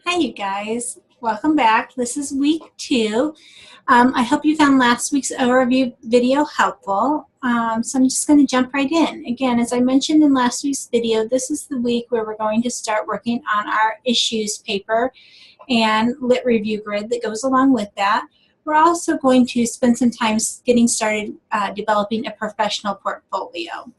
Hi, you guys. Welcome back. This is week 2. I hope you found last week's overview video helpful. So I'm just going to jump right in. Again, as I mentioned in last week's video, this is the week where we're going to start working on our issues paper and lit review grid that goes along with that. We're also going to spend some time getting started developing a professional portfolio.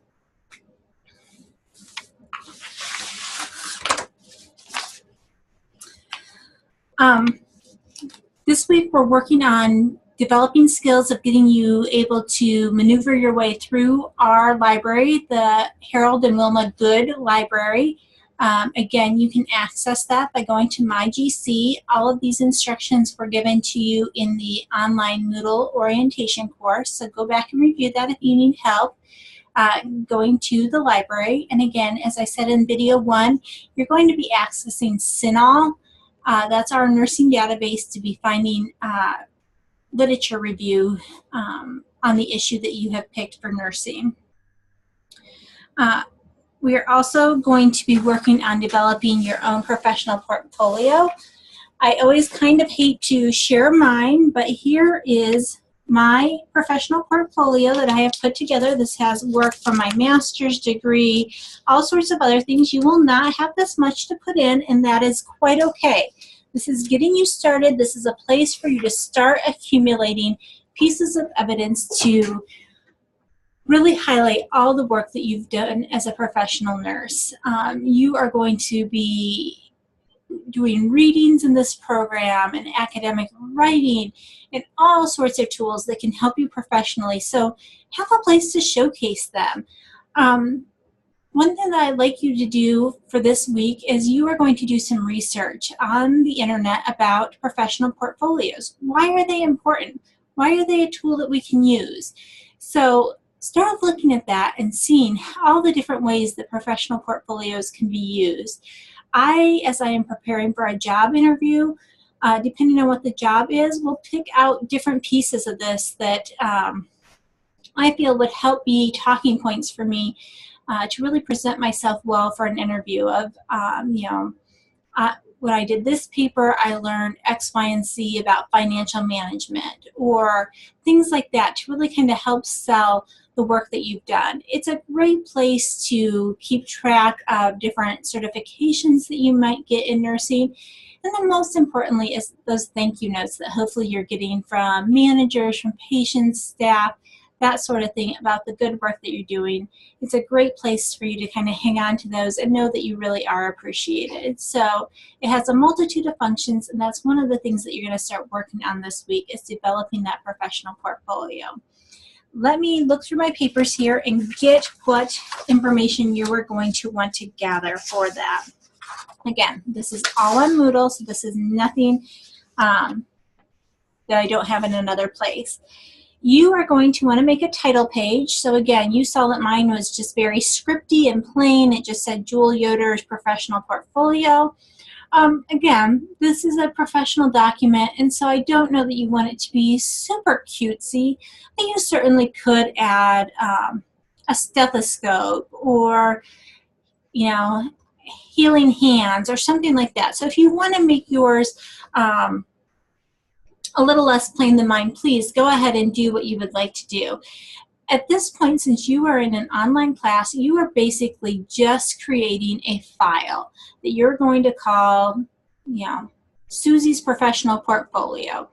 This week we're working on developing skills of getting you able to maneuver your way through our library, the Harold and Wilma Good Library. Again, you can access that by going to MyGC. All of these instructions were given to you in the online Moodle orientation course, so go back and review that if you need help going to the library. And again, as I said in video 1, you're going to be accessing CINAHL. That's our nursing database to be finding literature review on the issue that you have picked for nursing. We are also going to be working on developing your own professional portfolio. I always kind of hate to share mine, but here is my professional portfolio that I have put together. This has work from my master's degree, all sorts of other things. You will not have this much to put in, and that is quite okay. This is getting you started. This is a place for you to start accumulating pieces of evidence to really highlight all the work that you've done as a professional nurse. You are going to be doing readings in this program and academic writing and all sorts of tools that can help you professionally. So have a place to showcase them. One thing that I'd like you to do for this week is you are going to do some research on the internet about professional portfolios. Why are they important? Why are they a tool that we can use? So start looking at that and seeing all the different ways that professional portfolios can be used. As I am preparing for a job interview, depending on what the job is, will pick out different pieces of this that I feel would help be talking points for me to really present myself well for an interview of, when I did this paper, I learned X, Y, and Z about financial management, or things like that to really kind of help sell the work that you've done. It's a great place to keep track of different certifications that you might get in nursing. And then most importantly is those thank you notes that hopefully you're getting from managers, from patients, staff, that sort of thing about the good work that you're doing. It's a great place for you to kind of hang on to those and know that you really are appreciated. So it has a multitude of functions, and that's one of the things that you're going to start working on this week is developing that professional portfolio. Let me look through my papers here and get what information you are going to want to gather for that. Again, this is all on Moodle, so this is nothing that I don't have in another place. You are going to want to make a title page. So again, you saw that mine was just very scripty and plain. It just said Jewel Yoder's professional portfolio. Again, this is a professional document, and so I don't know that you want it to be super cutesy, but you certainly could add a stethoscope or, healing hands or something like that. So if you want to make yours a little less plain than mine, please go ahead and do what you would like to do. At this point, since you are in an online class, you are basically just creating a file that you're going to call, Susie's professional portfolio.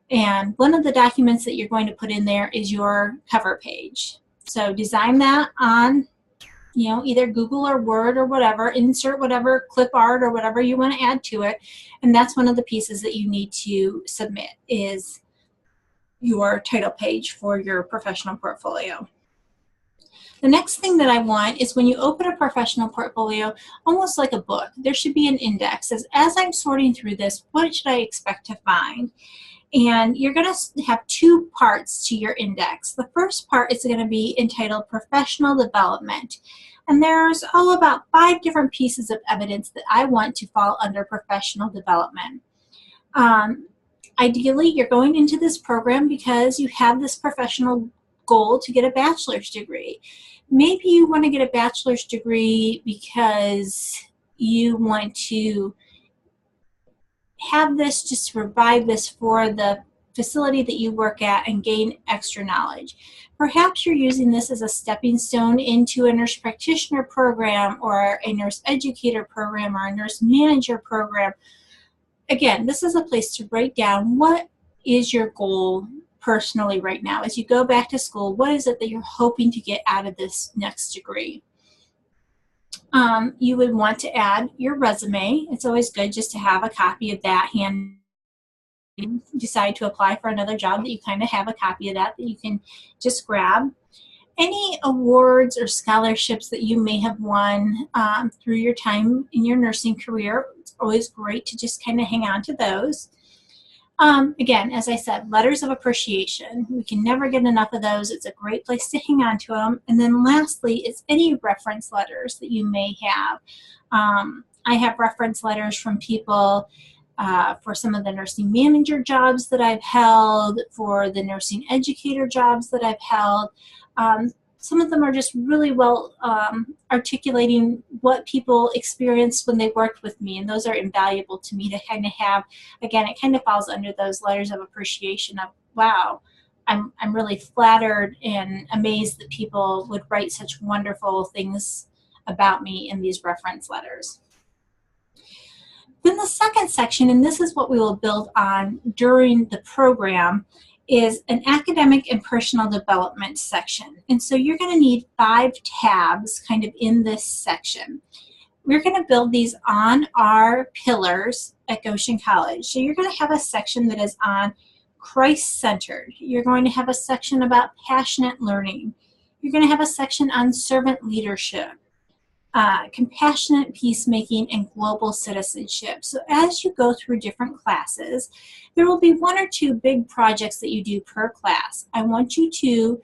And one of the documents that you're going to put in there is your cover page. So design that on either Google or Word or whatever, insert whatever clip art or whatever you want to add to it. And that's one of the pieces that you need to submit is your title page for your professional portfolio. The next thing that I want is when you open a professional portfolio, almost like a book, there should be an index. As I'm sorting through this, what should I expect to find? And you're going to have 2 parts to your index. The first part is going to be entitled Professional Development. And there's about 5 different pieces of evidence that I want to fall under professional development. Ideally, you're going into this program because you have this professional goal to get a bachelor's degree. Maybe you want to get a bachelor's degree because you want to have this just to provide this for the facility that you work at and gain extra knowledge. Perhaps you're using this as a stepping stone into a nurse practitioner program or a nurse educator program or a nurse manager program. Again, this is a place to write down what is your goal personally right now. As you go back to school, what is it that you're hoping to get out of this next degree? You would want to add your resume. It's always good just to have a copy of that hand. Decide to apply for another job, that you kind of have a copy of that you can just grab. Any awards or scholarships that you may have won through your time in your nursing career, it's always great to just kind of hang on to those. Again, as I said, letters of appreciation. We can never get enough of those. It's a great place to hang on to them. And then lastly, it's any reference letters that you may have. I have reference letters from people for some of the nursing manager jobs that I've held, for the nursing educator jobs that I've held. Some of them are just really well articulating what people experienced when they worked with me, and those are invaluable to me to kind of have. Again, it kind of falls under those letters of appreciation of, wow, I'm really flattered and amazed that people would write such wonderful things about me in these reference letters. Then the second section, and this is what we will build on during the program, is an academic and personal development section. And so you're going to need 5 tabs kind of in this section. We're going to build these on our pillars at Goshen College. So you're going to have a section that is on Christ-centered. You're going to have a section about passionate learning. You're going to have a section on servant leadership, compassionate peacemaking, and global citizenship. So as you go through different classes, there will be 1 or 2 big projects that you do per class. I want you to,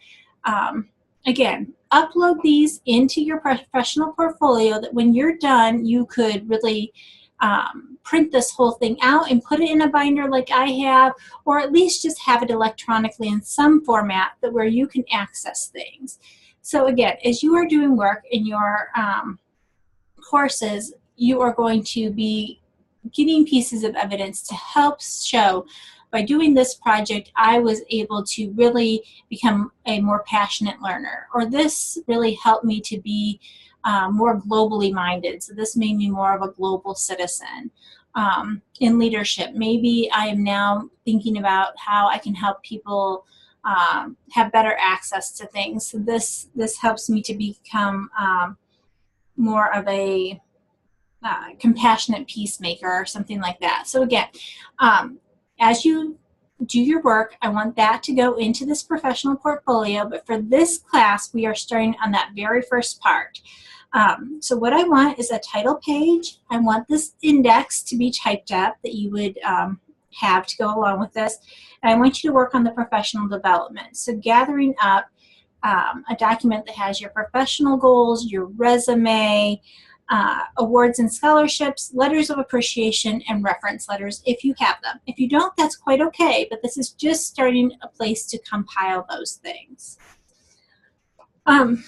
again, upload these into your professional portfolio, that when you're done, you could really print this whole thing out and put it in a binder like I have, or at least just have it electronically in some format that where you can access things. So again, as you are doing work in your courses, you are going to be getting pieces of evidence to help show, by doing this project, I was able to really become a more passionate learner, or this really helped me to be more globally minded. So this made me more of a global citizen. In leadership, maybe I am now thinking about how I can help people have better access to things. So this helps me to become more of a compassionate peacemaker or something like that. So again, as you do your work, I want that to go into this professional portfolio, but for this class, we are starting on that very first part. So what I want is a title page. I want this index to be typed up that you would have to go along with this. And I want you to work on the professional development. So gathering up a document that has your professional goals, your resume, awards and scholarships, letters of appreciation, and reference letters if you have them. If you don't, that's quite okay, but this is just starting a place to compile those things. The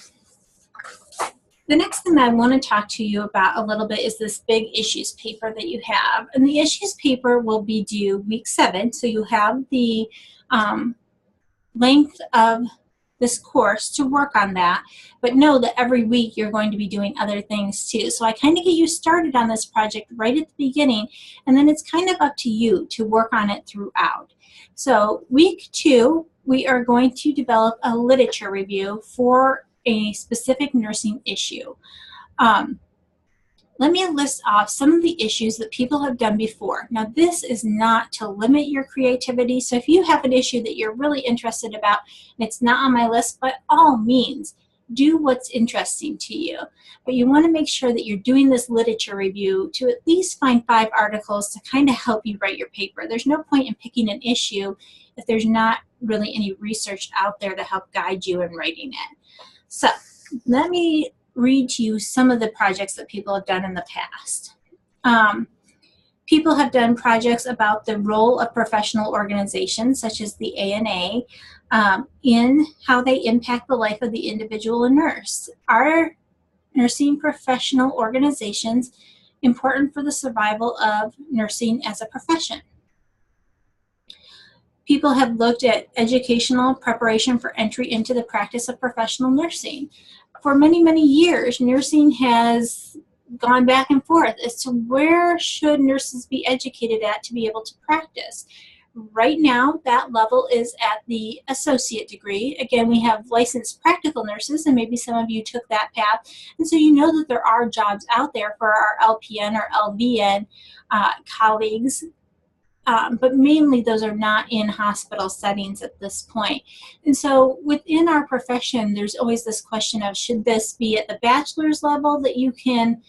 next thing that I want to talk to you about a little bit is this big issues paper that you have. And the issues paper will be due week 7, so you have the length of this course to work on that, but know that every week you're going to be doing other things too. So I kind of get you started on this project right at the beginning, and then it's kind of up to you to work on it throughout. So week 2, we are going to develop a literature review for a specific nursing issue. Let me list off some of the issues that people have done before. Now, this is not to limit your creativity, so if you have an issue that you're really interested about and it's not on my list, by all means, do what's interesting to you. But you want to make sure that you're doing this literature review to at least find 5 articles to kind of help you write your paper. There's no point in picking an issue if there's not really any research out there to help guide you in writing it. So let me read to you some of the projects that people have done in the past. People have done projects about the role of professional organizations, such as the ANA, in how they impact the life of the individual nurse. Our nursing professional organizations important for the survival of nursing as a profession. People have looked at educational preparation for entry into the practice of professional nursing. For many, many years, nursing has gone back and forth as to where should nurses be educated at to be able to practice. Right now, that level is at the associate degree. Again, we have licensed practical nurses, and maybe some of you took that path, and so you know that there are jobs out there for our LPN or LVN colleagues. But mainly those are not in hospital settings at this point. And so within our profession, there's always this question of, should this be at the bachelor's level that you can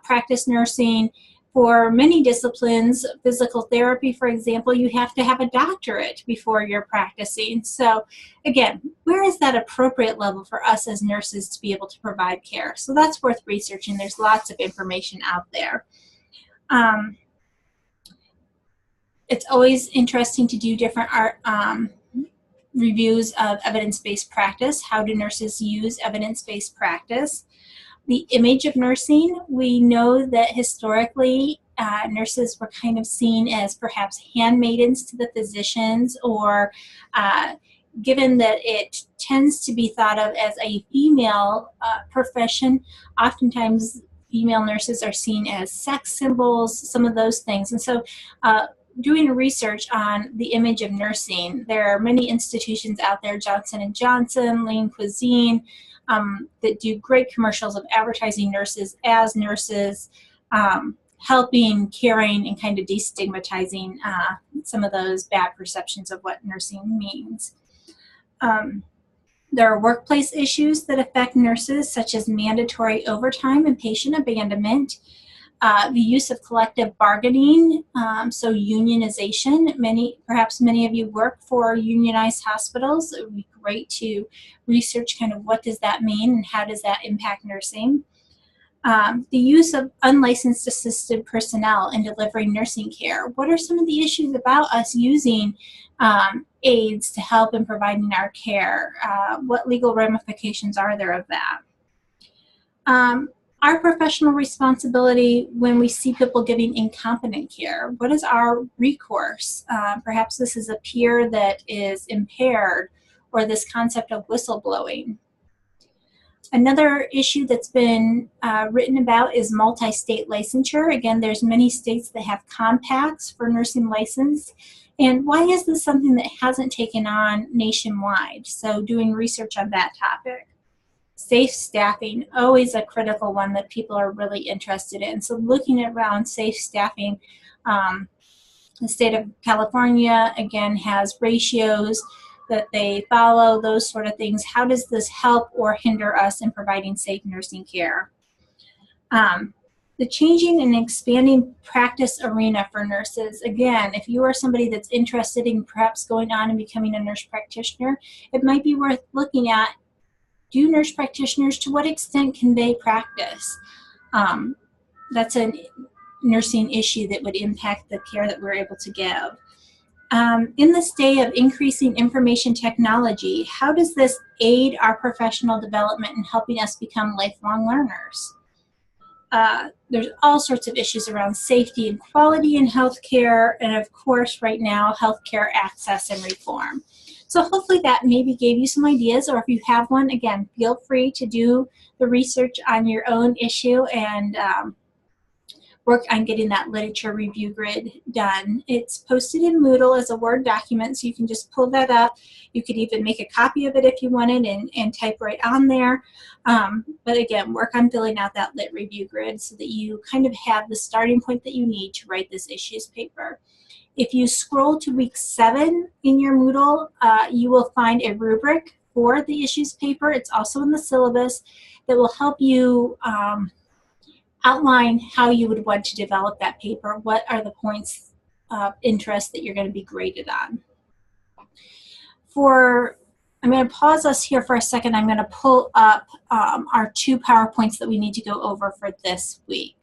practice nursing? For many disciplines, physical therapy, for example, you have to have a doctorate before you're practicing. So again, where is that appropriate level for us as nurses to be able to provide care? So that's worth researching. There's lots of information out there. It's always interesting to do different reviews of evidence-based practice. How do nurses use evidence-based practice? The image of nursing, we know that historically nurses were kind of seen as perhaps handmaidens to the physicians, or given that it tends to be thought of as a female profession, oftentimes female nurses are seen as sex symbols, some of those things. And so doing research on the image of nursing, there are many institutions out there, Johnson & Johnson, Lean Cuisine, that do great commercials of advertising nurses as nurses, helping, caring, and kind of destigmatizing some of those bad perceptions of what nursing means. There are workplace issues that affect nurses, such as mandatory overtime and patient abandonment. The use of collective bargaining, so unionization. Perhaps many of you work for unionized hospitals. It would be great to research kind of what does that mean and how does that impact nursing. The use of unlicensed assisted personnel in delivering nursing care. What are some of the issues about us using aides to help in providing our care? What legal ramifications are there of that? Our professional responsibility when we see people giving incompetent care. What is our recourse? Perhaps this is a peer that is impaired, or this concept of whistleblowing. Another issue that's been written about is multi-state licensure. Again, there's many states that have compacts for nursing license. And why is this something that hasn't taken on nationwide? So doing research on that topic. Safe staffing, always a critical one that people are really interested in. So looking around safe staffing, the state of California, again, has ratios that they follow, those sort of things. How does this help or hinder us in providing safe nursing care? The changing and expanding practice arena for nurses. Again, if you are somebody that's interested in perhaps going on and becoming a nurse practitioner, it might be worth looking at, do nurse practitioners, to what extent can they practice? That's a nursing issue that would impact the care that we're able to give. In this day of increasing information technology, how does this aid our professional development in helping us become lifelong learners? There's all sorts of issues around safety and quality in healthcare, and of course right now, healthcare access and reform. So hopefully that maybe gave you some ideas, or if you have one, again, feel free to do the research on your own issue and work on getting that literature review grid done. It's posted in Moodle as a Word document, so you can just pull that up. You could even make a copy of it if you wanted and type right on there. But again, work on filling out that lit review grid so that you kind of have the starting point that you need to write this issues paper. If you scroll to week 7 in your Moodle, you will find a rubric for the issues paper. It's also in the syllabus that will help you outline how you would want to develop that paper. What are the points of interest that you're going to be graded on? I'm going to pause us here for a second. I'm going to pull up our 2 PowerPoints that we need to go over for this week.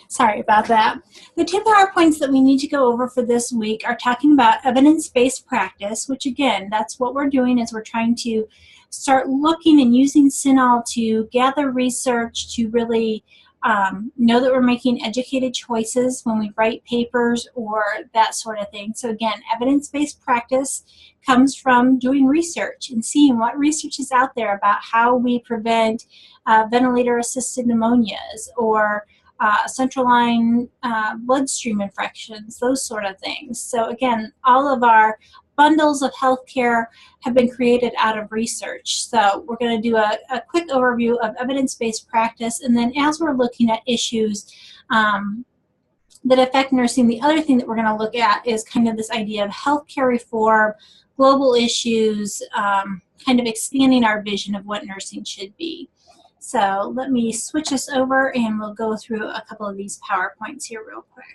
Sorry about that. The 2 PowerPoints that we need to go over for this week are talking about evidence-based practice, which again, that's what we're doing, is we're trying to start looking and using CINAHL to gather research to really know that we're making educated choices when we write papers or that sort of thing. So again, evidence-based practice comes from doing research and seeing what research is out there about how we prevent ventilator-assisted pneumonias or central line bloodstream infections, those sort of things. So again, all of our bundles of healthcare have been created out of research. So we're going to do a quick overview of evidence-based practice, and then as we're looking at issues that affect nursing, the other thing that we're going to look at is kind of this idea of healthcare reform, global issues, kind of expanding our vision of what nursing should be. So let me switch us over and we'll go through a couple of these PowerPoints here real quick.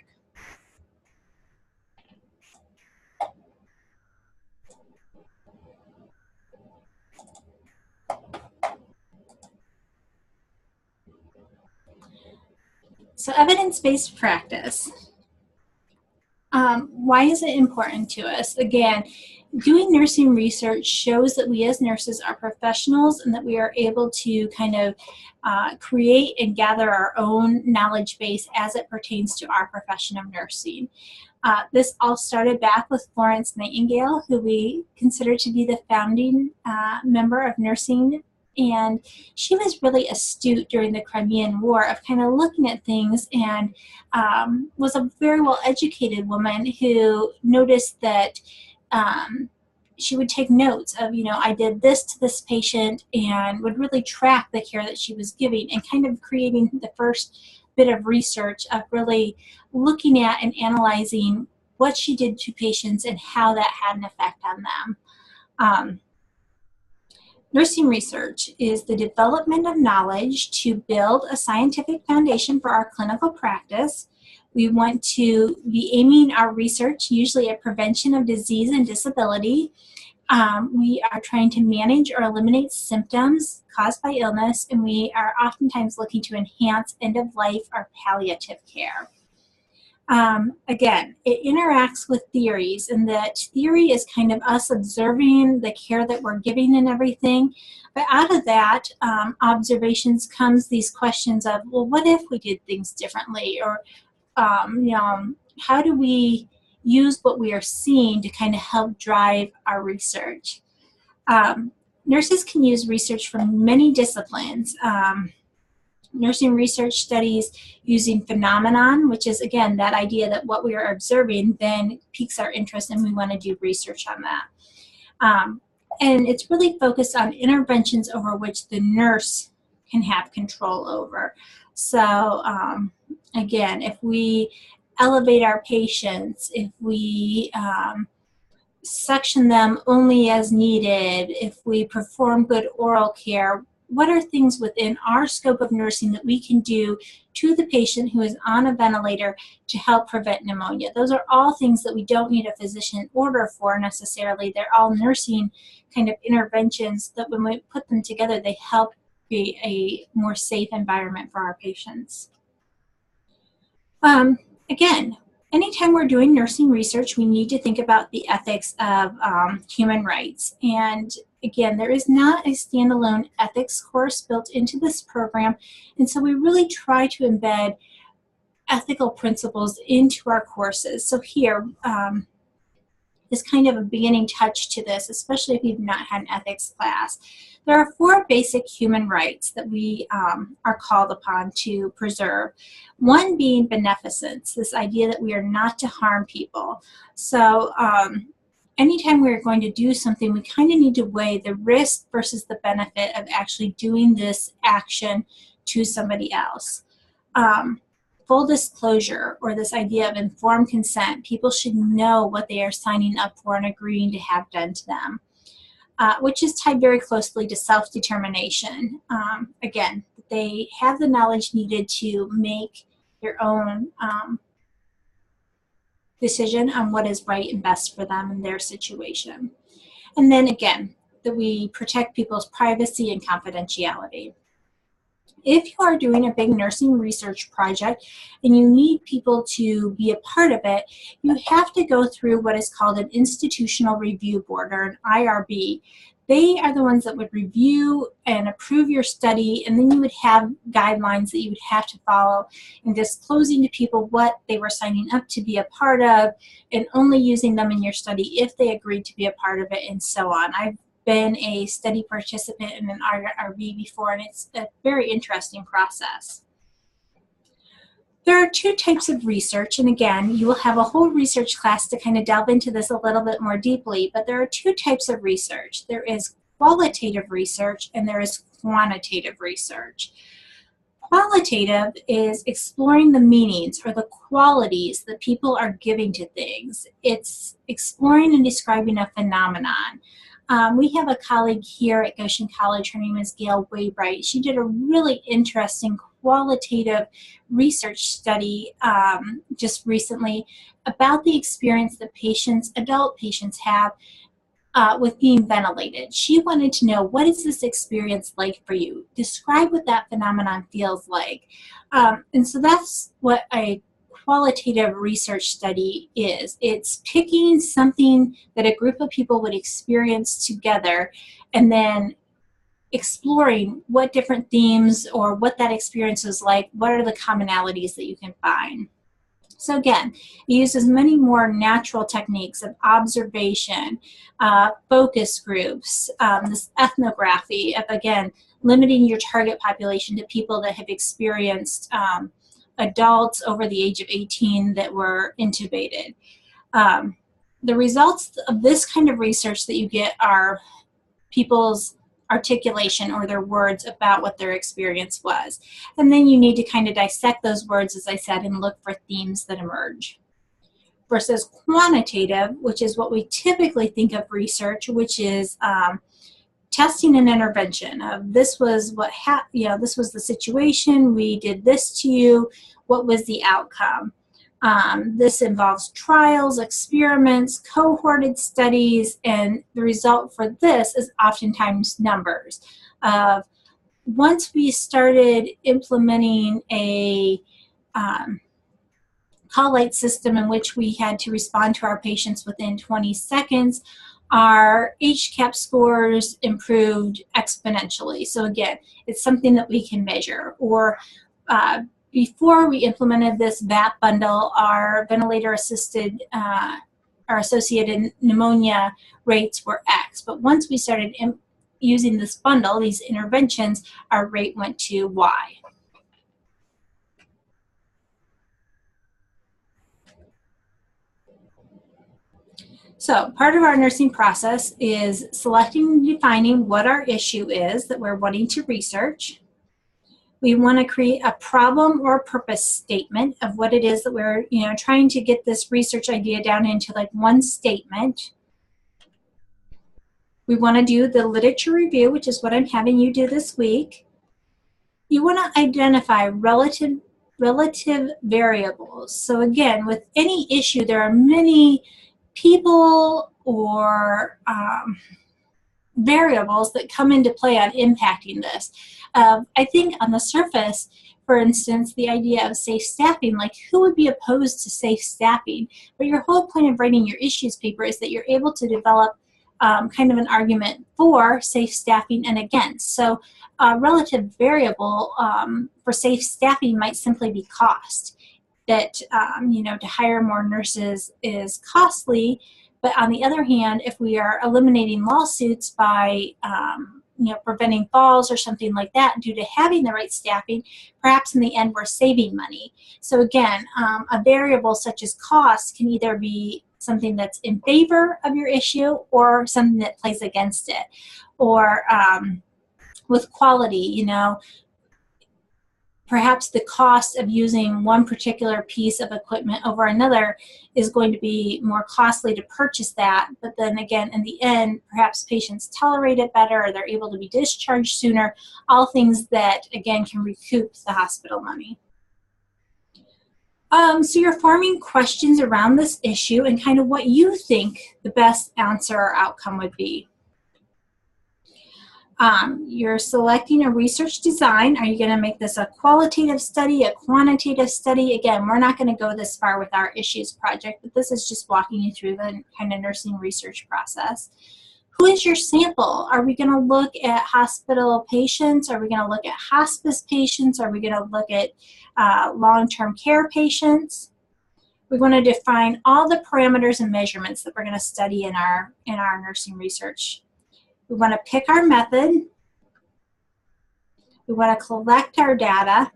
So evidence-based practice. Why is it important to us? Again, doing nursing research shows that we as nurses are professionals and that we are able to kind of create and gather our own knowledge base as it pertains to our profession of nursing. This all started back with Florence Nightingale, who we consider to be the founding member of nursing. And she was really astute during the Crimean War of kind of looking at things, and was a very well-educated woman who noticed that she would take notes of, you know, I did this to this patient, and would really track the care that she was giving, and kind of creating the first bit of research of really looking at and analyzing what she did to patients and how that had an effect on them. Nursing research is the development of knowledge to build a scientific foundation for our clinical practice. We want to be aiming our research usually at prevention of disease and disability. We are trying to manage or eliminate symptoms caused by illness, and we are oftentimes looking to enhance end-of-life or palliative care. Again, it interacts with theories, and that theory is kind of us observing the care that we're giving and everything. But out of that observations comes these questions of, well, what if we did things differently? Or, you know, how do we use what we are seeing to kind of help drive our research? Nurses can use research from many disciplines. Nursing research studies using phenomenon, which is, again, that idea that what we are observing then piques our interest and we want to do research on that. And it's really focused on interventions over which the nurse can have control over. So again, if we elevate our patients, if we suction them only as needed, if we perform good oral care, what are things within our scope of nursing that we can do to the patient who is on a ventilator to help prevent pneumonia? Those are all things that we don't need a physician order for necessarily. They're all nursing kind of interventions that when we put them together, they help create a more safe environment for our patients. Again, anytime we're doing nursing research, we need to think about the ethics of human rights. And again, there is not a standalone ethics course built into this program, and so we really try to embed ethical principles into our courses. So here is kind of a beginning touch to this, especially if you've not had an ethics class. There are 4 basic human rights that we are called upon to preserve. One being beneficence, this idea that we are not to harm people. So anytime we're going to do something, we kind of need to weigh the risk versus the benefit of actually doing this action to somebody else. Full disclosure, or this idea of informed consent. People should know what they are signing up for and agreeing to have done to them, which is tied very closely to self-determination. Again, they have the knowledge needed to make their own decision on what is right and best for them in their situation. And then again, that we protect people's privacy and confidentiality. If you are doing a big nursing research project and you need people to be a part of it, you have to go through what is called an institutional review board, or an IRB. They are the ones that would review and approve your study, and then you would have guidelines that you would have to follow and disclosing to people what they were signing up to be a part of and only using them in your study if they agreed to be a part of it, and so on. I've been a study participant in an IRB before, and it's a very interesting process. There are two types of research, and again, you will have a whole research class to kind of delve into this a little bit more deeply, but there are two types of research. There is qualitative research and there is quantitative research. Qualitative is exploring the meanings or the qualities that people are giving to things. It's exploring and describing a phenomenon. We have a colleague here at Goshen College, her name is Gail Waybright. She did a really interesting qualitative research study just recently about the experience that adult patients have with being ventilated. She wanted to know, what is this experience like for you? Describe what that phenomenon feels like. And so that's what a qualitative research study is. It's picking something that a group of people would experience together and then exploring what different themes or what that experience is like, what are the commonalities that you can find. So again, it uses many more natural techniques of observation, focus groups, this ethnography of, again, limiting your target population to people that have experienced adults over the age of 18 that were intubated. The results of this kind of research that you get are people's articulation or their words about what their experience was. And then you need to kind of dissect those words, as I said, and look for themes that emerge. Versus quantitative, which is what we typically think of research, which is testing an intervention. This was what this was the situation, we did this to you, what was the outcome? This involves trials, experiments, cohorted studies, and the result for this is oftentimes numbers. Once we started implementing a call light system in which we had to respond to our patients within 20 seconds, our HCAHPS scores improved exponentially. So again, it's something that we can measure. Or before we implemented this VAP bundle, our ventilator-associated pneumonia rates were X. But once we started using this bundle, these interventions, our rate went to Y. So part of our nursing process is selecting and defining what our issue is that we're wanting to research. We want to create a problem or purpose statement of what it is that we're trying to get this research idea down into, like, one statement. We want to do the literature review, which is what I'm having you do this week. You want to identify relative variables. So again, with any issue, there are many people or variables that come into play on impacting this. I think on the surface, for instance, the idea of safe staffing, like, who would be opposed to safe staffing? But your whole point of writing your issues paper is that you're able to develop kind of an argument for safe staffing and against. So a relative variable for safe staffing might simply be cost. That to hire more nurses is costly, but on the other hand, if we are eliminating lawsuits by preventing falls or something like that due to having the right staffing, perhaps in the end we're saving money. So again, a variable such as cost can either be something that's in favor of your issue or something that plays against it. Or with quality, perhaps the cost of using one particular piece of equipment over another is going to be more costly to purchase that, but then again, in the end, perhaps patients tolerate it better or they're able to be discharged sooner, all things that, again, can recoup the hospital money. So you're forming questions around this issue and kind of what you think the best answer or outcome would be. You're selecting a research design. Are you going to make this a qualitative study, a quantitative study? Again, we're not going to go this far with our issues project, but this is just walking you through the kind of nursing research process. Who is your sample? Are we going to look at hospital patients? Are we going to look at hospice patients? Are we going to look at long-term care patients? We want to define all the parameters and measurements that we're going to study in our nursing research. We want to pick our method. We want to collect our data.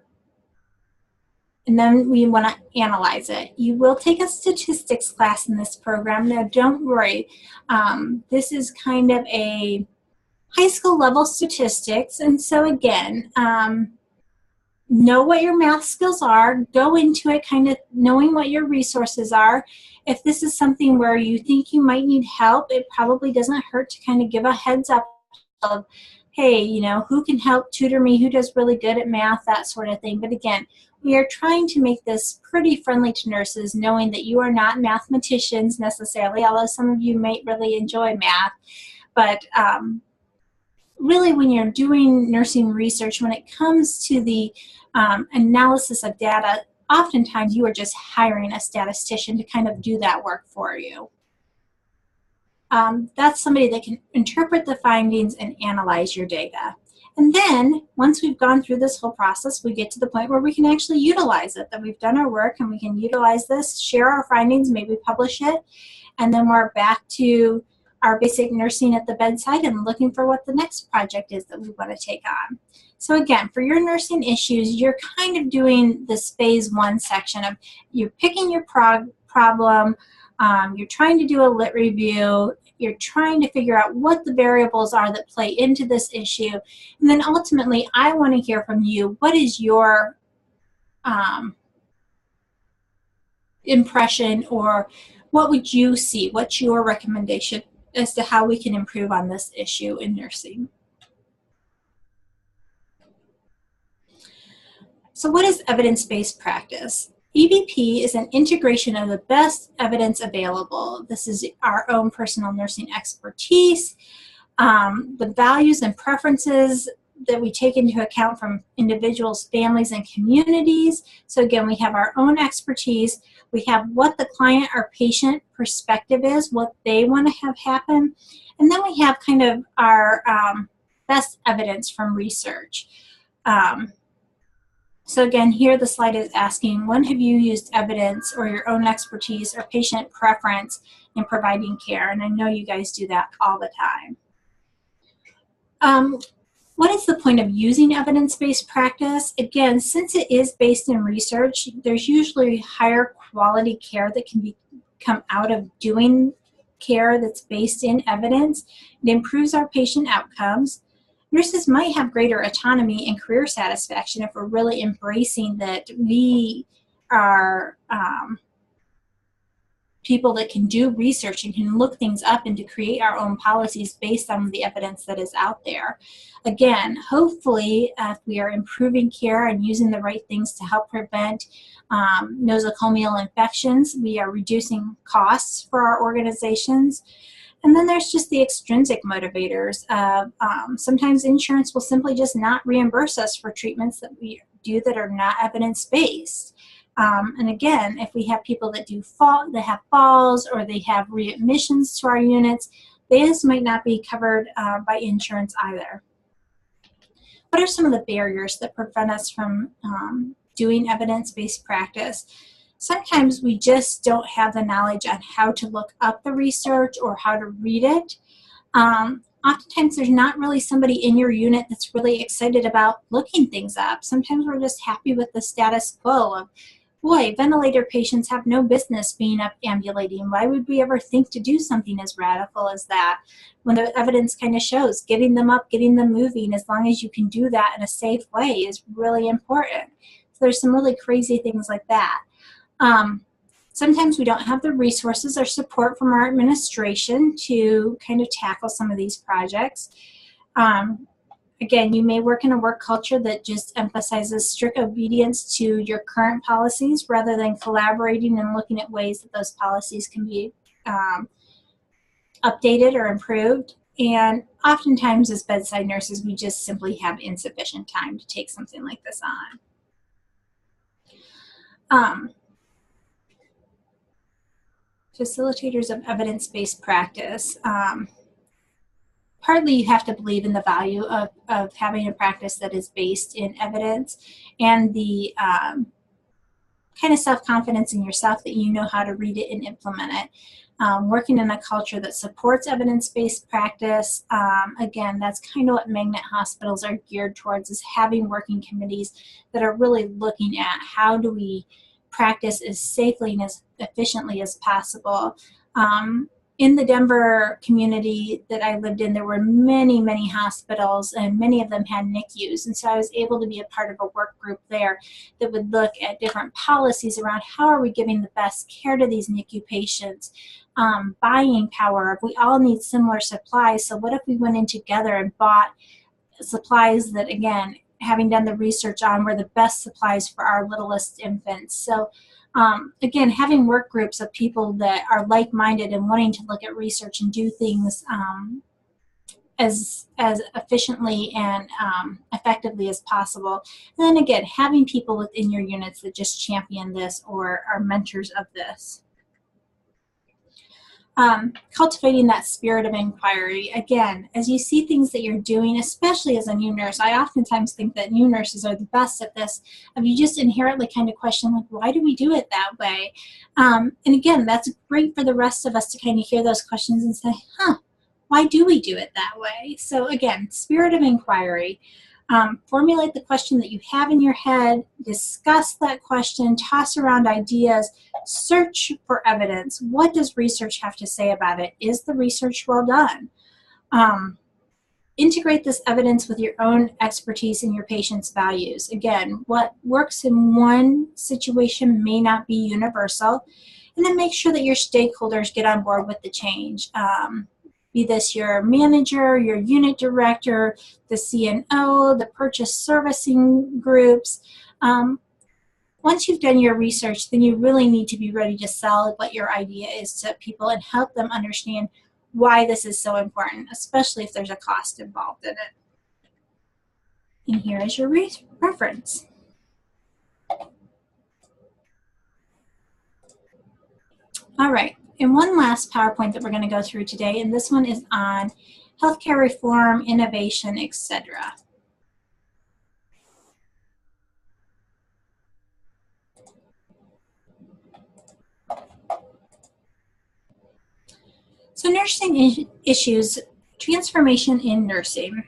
And then we want to analyze it. You will take a statistics class in this program. Now, don't worry. This is kind of a high school level statistics. And so again, know what your math skills are. Go into it kind of knowing what your resources are. If this is something where you think you might need help, it probably doesn't hurt to kind of give a heads up of, hey, you know, who can help tutor me, who does really good at math, that sort of thing. But again, we are trying to make this pretty friendly to nurses, knowing that you are not mathematicians necessarily, although some of you might really enjoy math. But really, when you're doing nursing research, when it comes to the analysis of data, oftentimes you are just hiring a statistician to kind of do that work for you. That's somebody that can interpret the findings and analyze your data. And then, once we've gone through this whole process, we get to the point where we can actually utilize it, that we've done our work and we can utilize this, share our findings, maybe publish it, and then we're back to our basic nursing at the bedside and looking for what the next project is that we want to take on. So again, for your nursing issues, you're kind of doing this phase 1 section of you're picking your problem, you're trying to do a lit review, you're trying to figure out what the variables are that play into this issue, and then ultimately I want to hear from you. What is your impression, or what would you see? What's your recommendation as to how we can improve on this issue in nursing? So what is evidence-based practice? EBP is an integration of the best evidence available. This is our own personal nursing expertise, the values and preferences that we take into account from individuals, families, and communities. So again, we have our own expertise. We have what the client or patient perspective is, what they want to have happen. And then we have kind of our best evidence from research. So again, here the slide is asking, when have you used evidence or your own expertise or patient preference in providing care? And I know you guys do that all the time. What is the point of using evidence-based practice? Again, since it is based in research, there's usually higher quality care that can come out of doing care that's based in evidence. It improves our patient outcomes. Nurses might have greater autonomy and career satisfaction if we're really embracing that we are people that can do research and can look things up and to create our own policies based on the evidence that is out there. Again, hopefully, if we are improving care and using the right things to help prevent nosocomial infections, we are reducing costs for our organizations. And then there's just the extrinsic motivators. Sometimes insurance will simply just not reimburse us for treatments that we do that are not evidence-based. And again, if we have people that have falls or they have readmissions to our units, these might not be covered by insurance either. What are some of the barriers that prevent us from doing evidence-based practice? Sometimes we just don't have the knowledge on how to look up the research or how to read it. Oftentimes there's not really somebody in your unit that's really excited about looking things up. Sometimes we're just happy with the status quo of, boy, ventilator patients have no business being up ambulating. Why would we ever think to do something as radical as that? When the evidence kind of shows getting them up, getting them moving, as long as you can do that in a safe way is really important. So there's some really crazy things like that. Sometimes we don't have the resources or support from our administration to kind of tackle some of these projects. Again, you may work in a work culture that just emphasizes strict obedience to your current policies rather than collaborating and looking at ways that those policies can be updated or improved. And oftentimes as bedside nurses, we just simply have insufficient time to take something like this on. Facilitators of evidence-based practice. partly you have to believe in the value of having a practice that is based in evidence, and the kind of self-confidence in yourself that you know how to read it and implement it. Working in a culture that supports evidence-based practice, again, that's kind of what magnet hospitals are geared towards, is having working committees that are really looking at how do we practice as safely and as efficiently as possible. In the Denver community that I lived in, there were many, many hospitals, and many of them had NICUs. And so I was able to be a part of a work group there that would look at different policies around how are we giving the best care to these NICU patients. Buying power, we all need similar supplies, so what if we went in together and bought supplies that, again, having done the research on, were the best supplies for our littlest infants. So again, having work groups of people that are like-minded and wanting to look at research and do things as efficiently and effectively as possible. And then again, having people within your units that just champion this or are mentors of this. Cultivating that spirit of inquiry. Again, as you see things that you're doing, especially as a new nurse, I oftentimes think that new nurses are the best at this. You just inherently kind of question, like, why do we do it that way? And again, that's great for the rest of us to kind of hear those questions and say, why do we do it that way? So again, spirit of inquiry. Formulate the question that you have in your head, discuss that question, toss around ideas, search for evidence. What does research have to say about it? Is the research well done? Integrate this evidence with your own expertise and your patient's values. Again, what works in one situation may not be universal. And then make sure that your stakeholders get on board with the change. Be this your manager, your unit director, the CNO, the purchase servicing groups. Once you've done your research, then you really need to be ready to sell what your idea is to people and help them understand why this is so important, especially if there's a cost involved in it. And here is your reference. All right. And one last PowerPoint that we're going to go through today, and this one is on healthcare reform, innovation, etc. So nursing issues, transformation in nursing.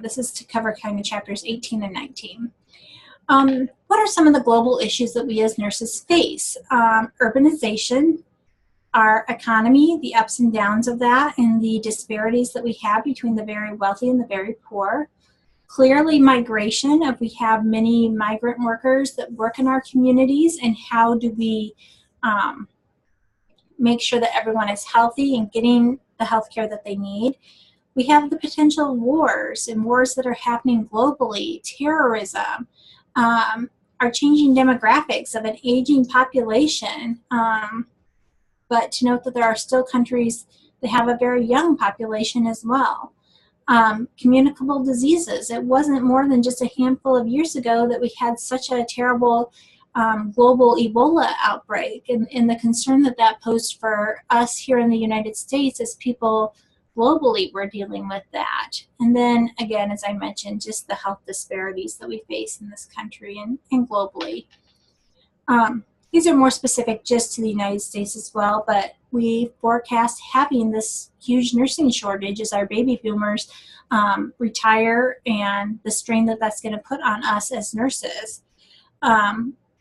This is to cover kind of chapters 18 and 19. What are some of the global issues that we as nurses face? Urbanization, our economy, the ups and downs of that, and the disparities that we have between the very wealthy and the very poor. Clearly, migration, if we have many migrant workers that work in our communities, and how do we make sure that everyone is healthy and getting the health care that they need. We have the potential wars and wars that are happening globally, terrorism, our changing demographics of an aging population. But to note that there are still countries that have a very young population as well. Communicable diseases. It wasn't more than just a handful of years ago that we had such a terrible global Ebola outbreak, and the concern that that posed for us here in the United States as people globally were dealing with that. And then again, as I mentioned, just the health disparities that we face in this country and globally. These are more specific just to the United States as well, but we forecast having this huge nursing shortage as our baby boomers retire, and the strain that that's going to put on us as nurses.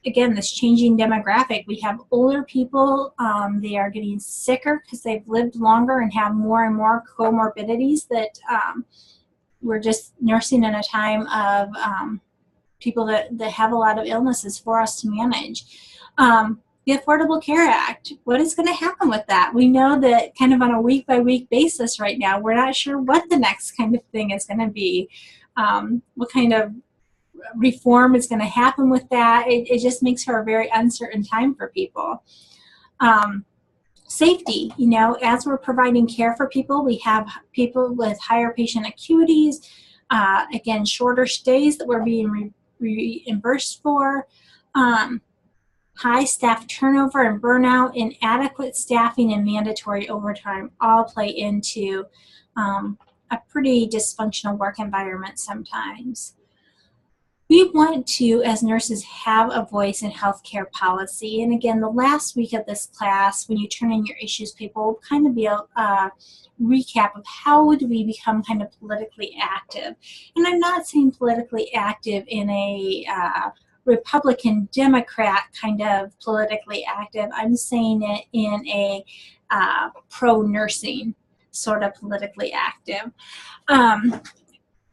Again, this changing demographic. We have older people, they are getting sicker because they've lived longer and have more and more comorbidities that we're just nursing in a time of people that have a lot of illnesses for us to manage. The Affordable Care Act, what is going to happen with that? We know that kind of on a week-by-week basis right now, we're not sure what the next kind of thing is going to be, what kind of reform is going to happen with that. It just makes for a very uncertain time for people. Safety, you know, as we're providing care for people, we have people with higher patient acuities, again, shorter stays that we're being reimbursed for, high staff turnover and burnout, inadequate staffing, and mandatory overtime all play into a pretty dysfunctional work environment sometimes. We want to, as nurses, have a voice in healthcare policy. And again, the last week of this class, when you turn in your issues paper, will kind of be a recap of how do we become kind of politically active. And I'm not saying politically active in a Republican Democrat kind of politically active. I'm saying it in a pro-nursing sort of politically active.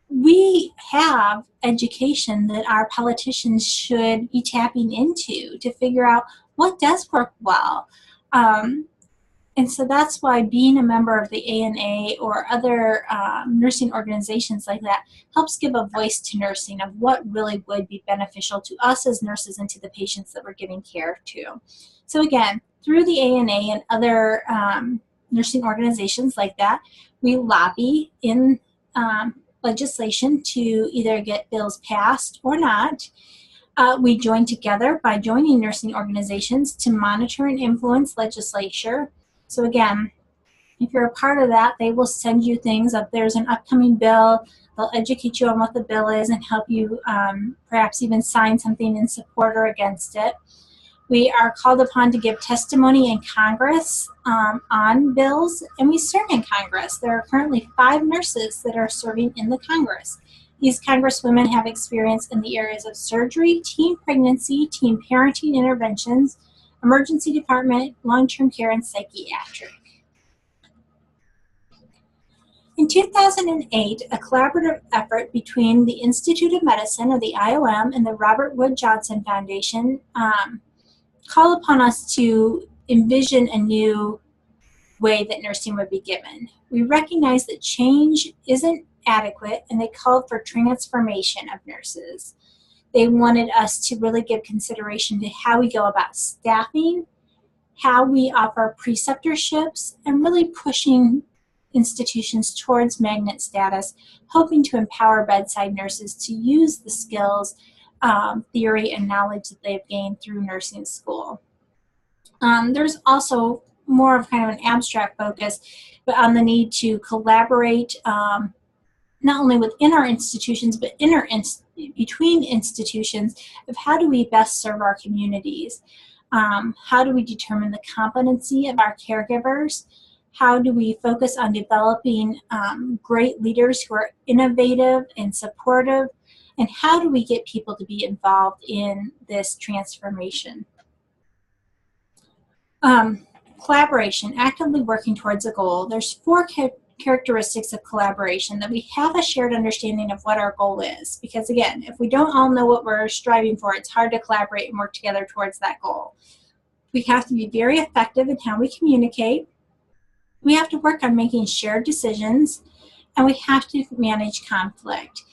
We have education that our politicians should be tapping into to figure out what does work well. And so that's why being a member of the ANA or other nursing organizations like that helps give a voice to nursing of what really would be beneficial to us as nurses and to the patients that we're giving care to. So again, through the ANA and other nursing organizations like that, we lobby in legislation to either get bills passed or not. We join together by joining nursing organizations to monitor and influence legislature. So again, if you're a part of that, they will send you things. If there's an upcoming bill, they'll educate you on what the bill is and help you perhaps even sign something in support or against it. We are called upon to give testimony in Congress on bills, and we serve in Congress. There are currently 5 nurses that are serving in the Congress. These congresswomen have experience in the areas of surgery, teen pregnancy, teen parenting interventions, emergency department, long-term care, and psychiatric. In 2008, a collaborative effort between the Institute of Medicine, or the IOM, and the Robert Wood Johnson Foundation called upon us to envision a new way that nursing would be given. We recognize that change isn't adequate, and they called for transformation of nurses. They wanted us to really give consideration to how we go about staffing, how we offer preceptorships, and really pushing institutions towards magnet status, hoping to empower bedside nurses to use the skills, theory, and knowledge that they've gained through nursing school. There's also more of kind of an abstract focus, but on the need to collaborate not only within our institutions, but between institutions of how do we best serve our communities. How do we determine the competency of our caregivers? How do we focus on developing great leaders who are innovative and supportive? And how do we get people to be involved in this transformation? Collaboration, actively working towards a goal. There's 4 characteristics of collaboration: that we have a shared understanding of what our goal is. Because again, if we don't all know what we're striving for, it's hard to collaborate and work together towards that goal. We have to be very effective in how we communicate. We have to work on making shared decisions, and we have to manage conflict.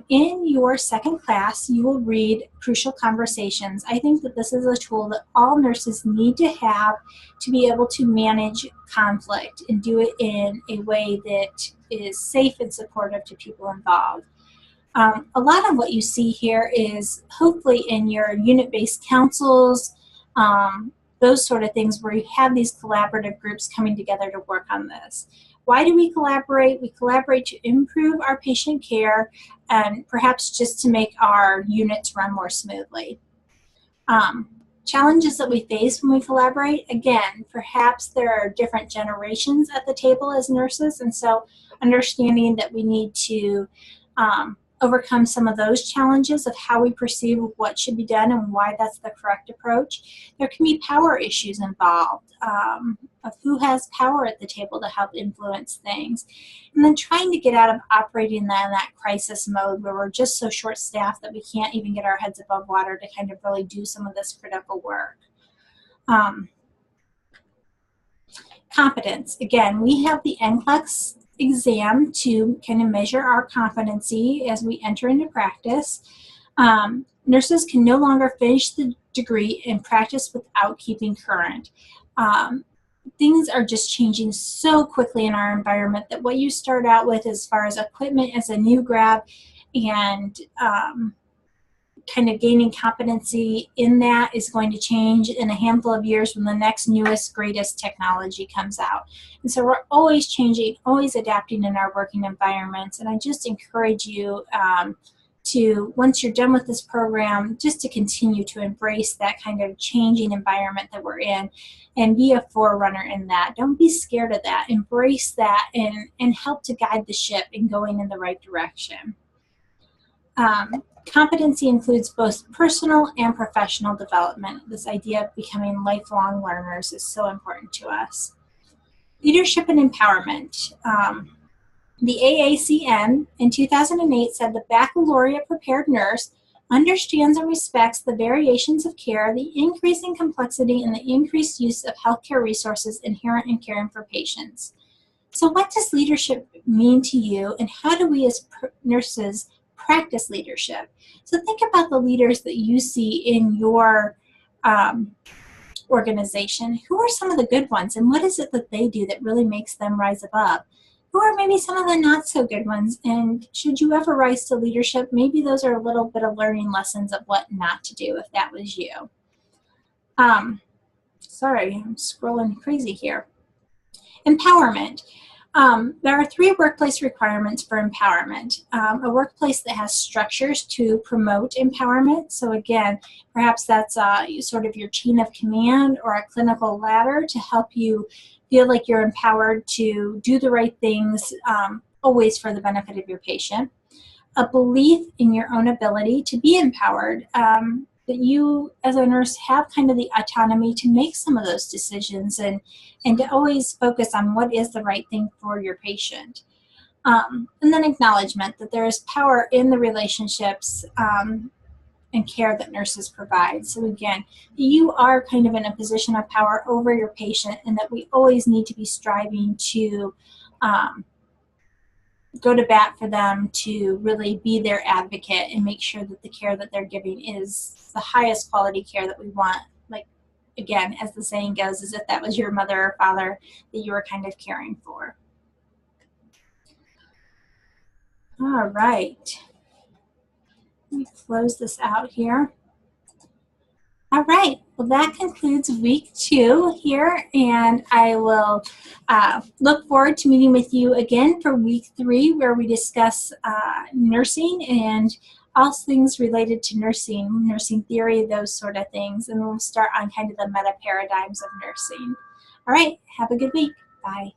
In your second class, you will read Crucial Conversations. I think that this is a tool that all nurses need to have to be able to manage conflict and do it in a way that is safe and supportive to people involved. A lot of what you see here is hopefully in your unit-based councils, those sort of things where you have these collaborative groups coming together to work on this. Why do we collaborate? We collaborate to improve our patient care and perhaps just to make our units run more smoothly. Challenges that we face when we collaborate, again, perhaps there are different generations at the table as nurses, and so understanding that we need to overcome some of those challenges of how we perceive what should be done and why that's the correct approach. There can be power issues involved of who has power at the table to help influence things. And then trying to get out of operating in that crisis mode where we're just so short-staffed that we can't even get our heads above water to kind of really do some of this critical work. Competence. Again, we have the NCLEX exam to kind of measure our competency as we enter into practice. Nurses can no longer finish the degree and practice without keeping current. Things are just changing so quickly in our environment that what you start out with as far as equipment as a new grad and kind of gaining competency in that is going to change in a handful of years when the next newest, greatest technology comes out. And so we're always changing, always adapting in our working environments. And I just encourage you to, once you're done with this program, just to continue to embrace that kind of changing environment that we're in and be a forerunner in that. Don't be scared of that. Embrace that and help to guide the ship in going in the right direction. Competency includes both personal and professional development. This idea of becoming lifelong learners is so important to us. Leadership and empowerment. The AACN in 2008 said the baccalaureate prepared nurse understands and respects the variations of care, the increasing complexity, and the increased use of healthcare resources inherent in caring for patients. So what does leadership mean to you, and how do we as nurses practice leadership? So think about the leaders that you see in your organization. Who are some of the good ones, and what is it that they do that really makes them rise above? Who are maybe some of the not so good ones, and should you ever rise to leadership, maybe those are a little bit of learning lessons of what not to do if that was you. Sorry, I'm scrolling crazy here. Empowerment. There are 3 workplace requirements for empowerment. A workplace that has structures to promote empowerment. So again, perhaps that's sort of your chain of command or a clinical ladder to help you feel like you're empowered to do the right things, always for the benefit of your patient. A belief in your own ability to be empowered, that you as a nurse have kind of the autonomy to make some of those decisions and to always focus on what is the right thing for your patient. And then acknowledgement that there is power in the relationships and care that nurses provide. So again, you are kind of in a position of power over your patient, and that we always need to be striving to go to bat for them, to really be their advocate and make sure that the care that they're giving is the highest quality care that we want. Like, again, as the saying goes, as if that was your mother or father that you were kind of caring for. All right. Let me close this out here. All right, well, that concludes week 2 here, and I will look forward to meeting with you again for week 3, where we discuss nursing and all things related to nursing, nursing theory, those sort of things, and we'll start on kind of the meta paradigms of nursing. All right, have a good week. Bye.